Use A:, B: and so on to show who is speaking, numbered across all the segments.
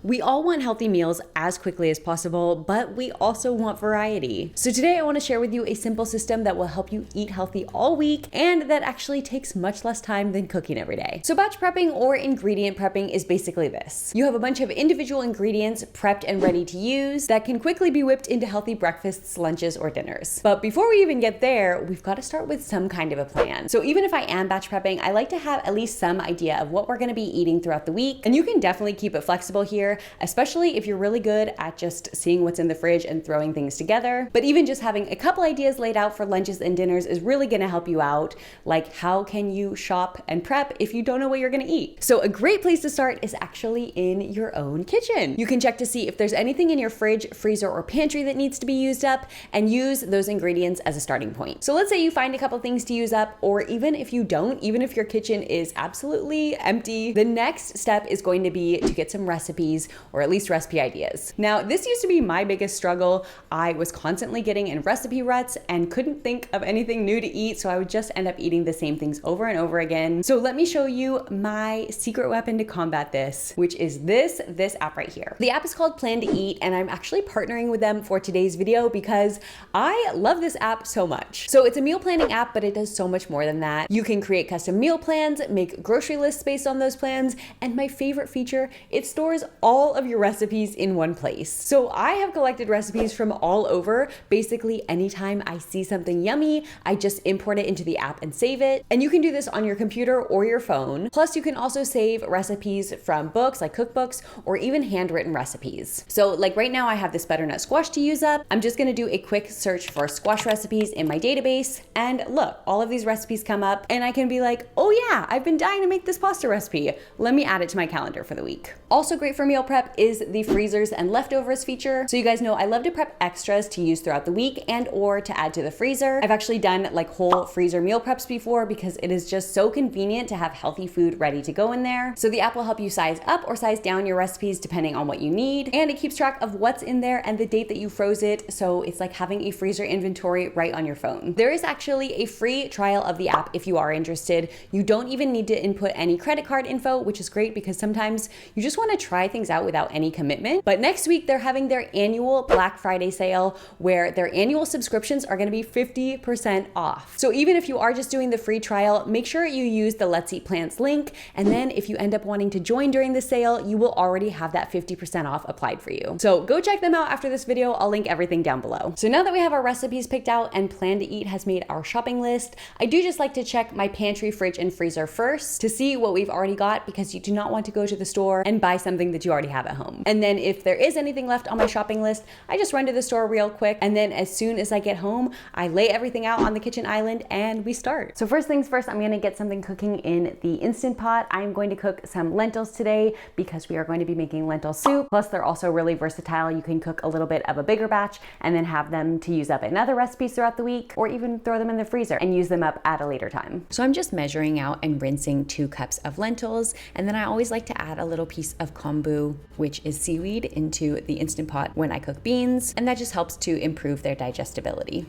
A: We all want healthy meals as quickly as possible, but we also want variety. So today I want to share with you a simple system that will help you eat healthy all week and that actually takes much less time than cooking every day. So batch prepping or ingredient prepping is basically this. You have a bunch of individual ingredients prepped and ready to use that can quickly be whipped into healthy breakfasts, lunches, or dinners. But before we even get there, we've got to start with some kind of a plan. So even if I am batch prepping, I like to have at least some idea of what we're going to be eating throughout the week. And you can definitely keep it flexible here, especially if you're really good at just seeing what's in the fridge and throwing things together. But even just having a couple ideas laid out for lunches and dinners is really going to help you out. Like, how can you shop and prep if you don't know what you're going to eat? So a great place to start is actually in your own kitchen. You can check to see if there's anything in your fridge, freezer, or pantry that needs to be used up and use those ingredients as a starting point. So let's say you find a couple things to use up, or even if you don't, even if your kitchen is absolutely empty, the next step is going to be to get some recipes or at least recipe ideas. Now, this used to be my biggest struggle. I was constantly getting in recipe ruts and couldn't think of anything new to eat, so I would just end up eating the same things over and over again. So let me show you my secret weapon to combat this, which is this app right here. The app is called Plan to Eat, and I'm actually partnering with them for today's video because I love this app so much. So it's a meal planning app, but it does so much more than that. You can create custom meal plans, make grocery lists based on those plans, and my favorite feature, it stores all of your recipes in one place. So I have collected recipes from all over. Basically, anytime I see something yummy, I just import it into the app and save it. And you can do this on your computer or your phone. Plus, you can also save recipes from books like cookbooks or even handwritten recipes. So like right now I have this butternut squash to use up. I'm just gonna do a quick search for squash recipes in my database, and look, all of these recipes come up and I can be like, oh yeah, I've been dying to make this pasta recipe. Let me add it to my calendar for the week. Also great for meal prep is the freezers and leftovers feature. So you guys know I love to prep extras to use throughout the week and or to add to the freezer. I've actually done like whole freezer meal preps before because it is just so convenient to have healthy food ready to go in there. So the app will help you size up or size down your recipes depending on what you need, and it keeps track of what's in there and the date that you froze it, so it's like having a freezer inventory right on your phone. There is actually a free trial of the app if you are interested. You don't even need to input any credit card info, which is great because sometimes you just want to try things out without any commitment. But next week they're having their annual Black Friday sale where their annual subscriptions are going to be 50% off. So even if you are just doing the free trial, make sure you use the Let's Eat Plants link, and then if you end up wanting to join during the sale, you will already have that 50% off applied for you. So go check them out after this video. I'll link everything down below. So now that we have our recipes picked out and Plan to Eat has made our shopping list, I do just like to check my pantry, fridge, and freezer first to see what we've already got, because you do not want to go to the store and buy something that you already have at home. And then if there is anything left on my shopping list, I just run to the store real quick, and then as soon as I get home, I lay everything out on the kitchen island and we start. So first things first, I'm gonna get something cooking in the Instant Pot. I'm going to cook some lentils today because we are going to be making lentil soup. Plus they're also really versatile. You can cook a little bit of a bigger batch and then have them to use up in other recipes throughout the week, or even throw them in the freezer and use them up at a later time. So I'm just measuring out and rinsing 2 cups of lentils, and then I always like to add a little piece of kombu, which is seaweed, into the Instant Pot when I cook beans, and that just helps to improve their digestibility.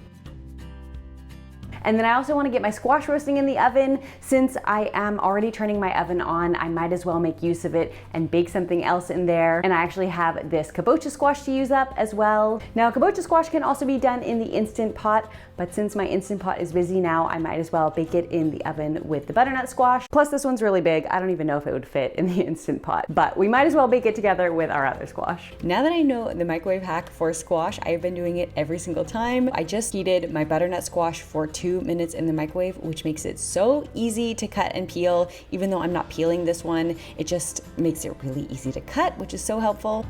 A: And then I also want to get my squash roasting in the oven. Since I am already turning my oven on, I might as well make use of it and bake something else in there. And I actually have this kabocha squash to use up as well. Now, kabocha squash can also be done in the Instant Pot, but since my Instant Pot is busy now, I might as well bake it in the oven with the butternut squash. Plus this one's really big. I don't even know if it would fit in the Instant Pot, but we might as well bake it together with our other squash. Now that I know the microwave hack for squash, I've been doing it every single time. I just heated my butternut squash for 2 minutes in the microwave, which makes it so easy to cut and peel. Even though I'm not peeling this one, it just makes it really easy to cut, which is so helpful.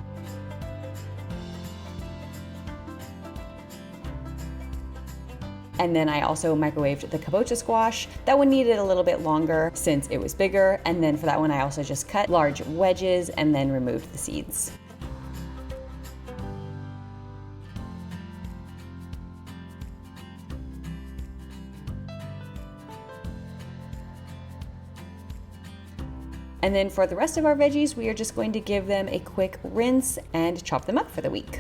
A: And then I also microwaved the kabocha squash. That one needed a little bit longer since it was bigger. And then for that one, I also just cut large wedges and then removed the seeds. And then for the rest of our veggies, we are just going to give them a quick rinse and chop them up for the week.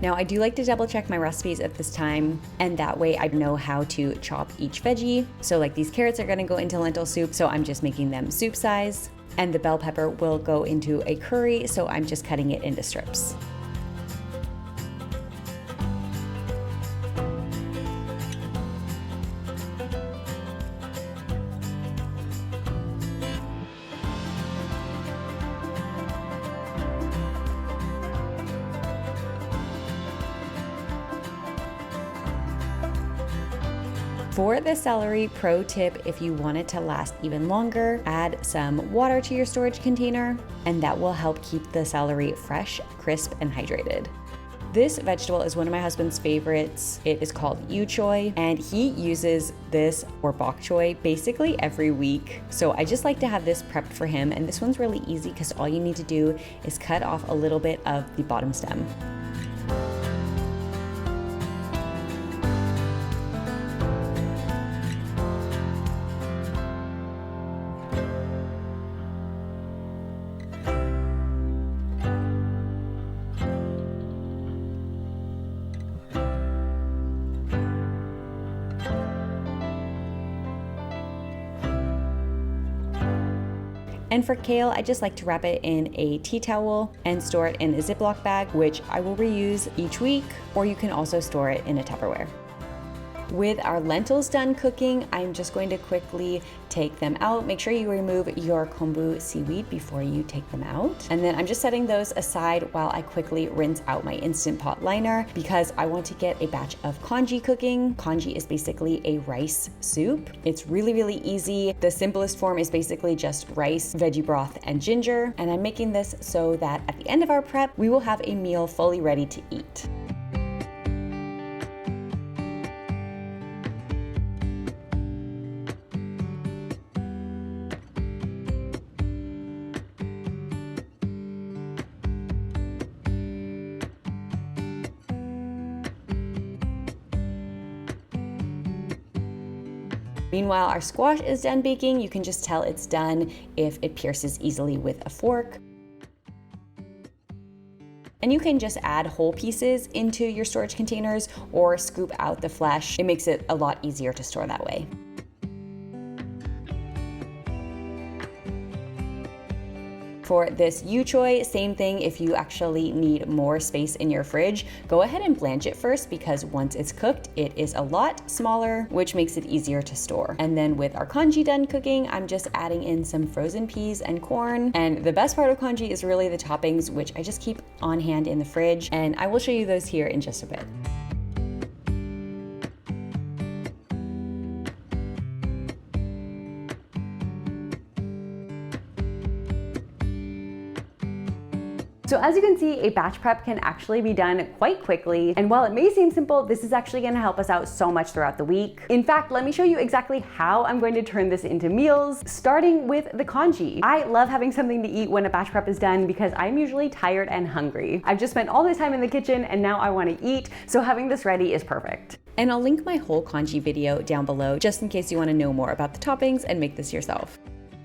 A: Now, I do like to double check my recipes at this time, and that way I know how to chop each veggie. So like these carrots are gonna go into lentil soup, so I'm just making them soup size. And the bell pepper will go into a curry, so I'm just cutting it into strips. For the celery, pro tip, if you want it to last even longer, add some water to your storage container, and that will help keep the celery fresh, crisp, and hydrated. This vegetable is one of my husband's favorites. It is called yu choy, and he uses this or bok choy basically every week. So I just like to have this prepped for him, and this one's really easy because all you need to do is cut off a little bit of the bottom stem. And for kale, I just like to wrap it in a tea towel and store it in a Ziploc bag, which I will reuse each week, or you can also store it in a Tupperware. With our lentils done cooking, I'm just going to quickly take them out. Make sure you remove your kombu seaweed before you take them out. And then I'm just setting those aside while I quickly rinse out my Instant Pot liner because I want to get a batch of congee cooking. Congee is basically a rice soup. It's really, really easy. The simplest form is basically just rice, veggie broth, and ginger. And I'm making this so that at the end of our prep, we will have a meal fully ready to eat. Meanwhile, our squash is done baking. You can just tell it's done if it pierces easily with a fork. And you can just add whole pieces into your storage containers or scoop out the flesh. It makes it a lot easier to store that way. For this yu choy, same thing. If you actually need more space in your fridge, go ahead and blanch it first because once it's cooked, it is a lot smaller, which makes it easier to store. And then with our congee done cooking, I'm just adding in some frozen peas and corn. And the best part of congee is really the toppings, which I just keep on hand in the fridge. And I will show you those here in just a bit. So as you can see, a batch prep can actually be done quite quickly. And while it may seem simple, this is actually gonna help us out so much throughout the week. In fact, let me show you exactly how I'm going to turn this into meals, starting with the congee. I love having something to eat when a batch prep is done because I'm usually tired and hungry. I've just spent all this time in the kitchen and now I wanna eat, so having this ready is perfect. And I'll link my whole congee video down below just in case you wanna know more about the toppings and make this yourself.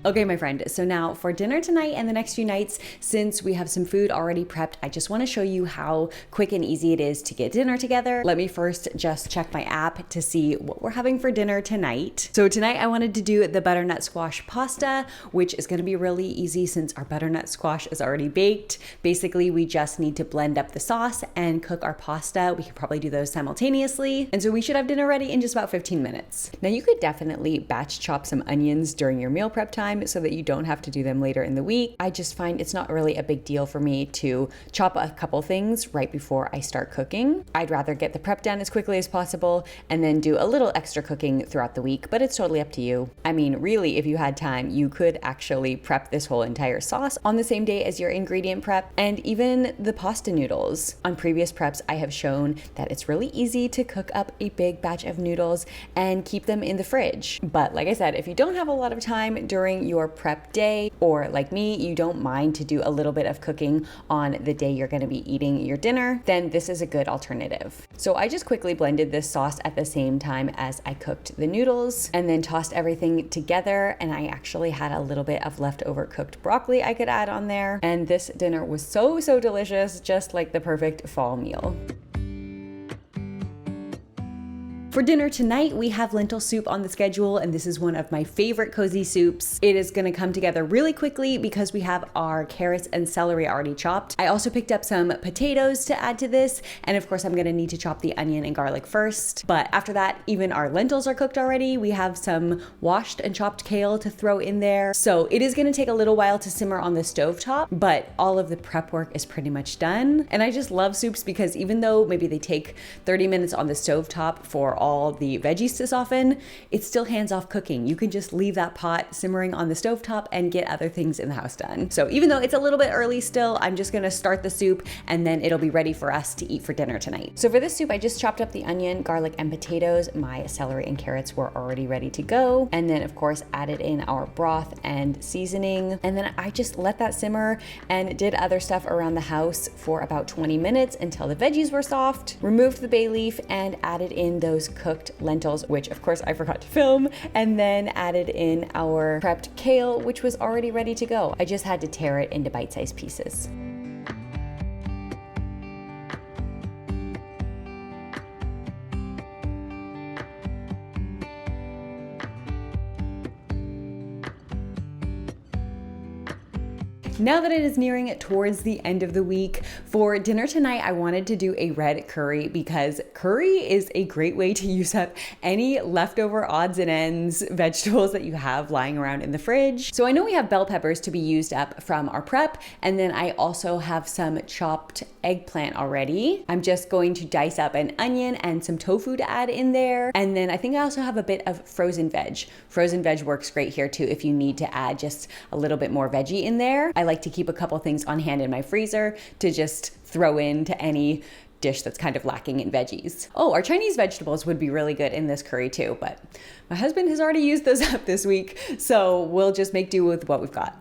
A: Okay, my friend, so now for dinner tonight and the next few nights, since we have some food already prepped, I just want to show you how quick and easy it is to get dinner together. Let me first just check my app to see what we're having for dinner tonight. So tonight I wanted to do the butternut squash pasta, which is going to be really easy since our butternut squash is already baked. Basically, we just need to blend up the sauce and cook our pasta. We could probably do those simultaneously. And so we should have dinner ready in just about 15 minutes. Now you could definitely batch chop some onions during your meal prep time so that you don't have to do them later in the week. I just find it's not really a big deal for me to chop a couple things right before I start cooking. I'd rather get the prep done as quickly as possible and then do a little extra cooking throughout the week, but it's totally up to you. I mean, really, if you had time, you could actually prep this whole entire sauce on the same day as your ingredient prep and even the pasta noodles. On previous preps, I have shown that it's really easy to cook up a big batch of noodles and keep them in the fridge. But like I said, if you don't have a lot of time during your prep day, or like me, you don't mind to do a little bit of cooking on the day you're going to be eating your dinner, then this is a good alternative. So I just quickly blended this sauce at the same time as I cooked the noodles and then tossed everything together, and I actually had a little bit of leftover cooked broccoli I could add on there, and this dinner was so delicious, just like the perfect fall meal. For dinner tonight, we have lentil soup on the schedule, and this is one of my favorite cozy soups. It is gonna come together really quickly because we have our carrots and celery already chopped. I also picked up some potatoes to add to this, and of course I'm gonna need to chop the onion and garlic first. But after that, even our lentils are cooked already. We have some washed and chopped kale to throw in there. So it is gonna take a little while to simmer on the stovetop, but all of the prep work is pretty much done. And I just love soups because even though maybe they take 30 minutes on the stovetop for all the veggies to soften, it's still hands-off cooking. You can just leave that pot simmering on the stovetop and get other things in the house done. So even though it's a little bit early still, I'm just gonna start the soup and then it'll be ready for us to eat for dinner tonight. So for this soup, I just chopped up the onion, garlic, and potatoes. My celery and carrots were already ready to go. And then of course added in our broth and seasoning. And then I just let that simmer and did other stuff around the house for about 20 minutes until the veggies were soft, removed the bay leaf and added in those cooked lentils, which of course I forgot to film, and then added in our prepped kale, which was already ready to go. I just had to tear it into bite-sized pieces. Now that it is nearing towards the end of the week, for dinner tonight, I wanted to do a red curry because curry is a great way to use up any leftover odds and ends vegetables that you have lying around in the fridge. So I know we have bell peppers to be used up from our prep, and then I also have some chopped eggplant already. I'm just going to dice up an onion and some tofu to add in there. And then I think I also have a bit of frozen veg. Frozen veg works great here too if you need to add just a little bit more veggie in there. I like to keep a couple things on hand in my freezer to just throw into any dish that's kind of lacking in veggies. Oh, our Chinese vegetables would be really good in this curry too, but my husband has already used those up this week, so we'll just make do with what we've got.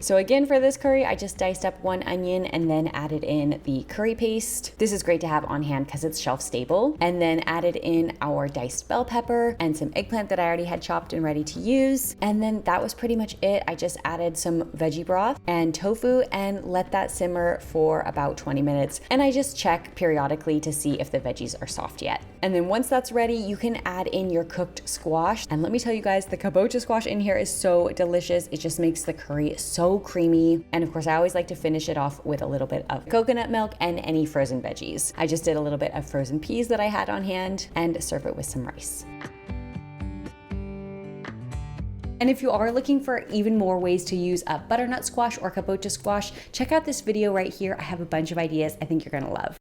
A: So again, for this curry, I just diced up one onion and then added in the curry paste. This is great to have on hand because it's shelf stable. And then added in our diced bell pepper and some eggplant that I already had chopped and ready to use. And then that was pretty much it. I just added some veggie broth and tofu and let that simmer for about 20 minutes. And I just check periodically to see if the veggies are soft yet. And then once that's ready, you can add in your cooked squash. And let me tell you guys, the kabocha squash in here is so delicious. It just makes the curry so creamy. And of course, I always like to finish it off with a little bit of coconut milk and any frozen veggies. I just did a little bit of frozen peas that I had on hand and serve it with some rice. And if you are looking for even more ways to use a butternut squash or kabocha squash, check out this video right here. I have a bunch of ideas I think you're gonna love.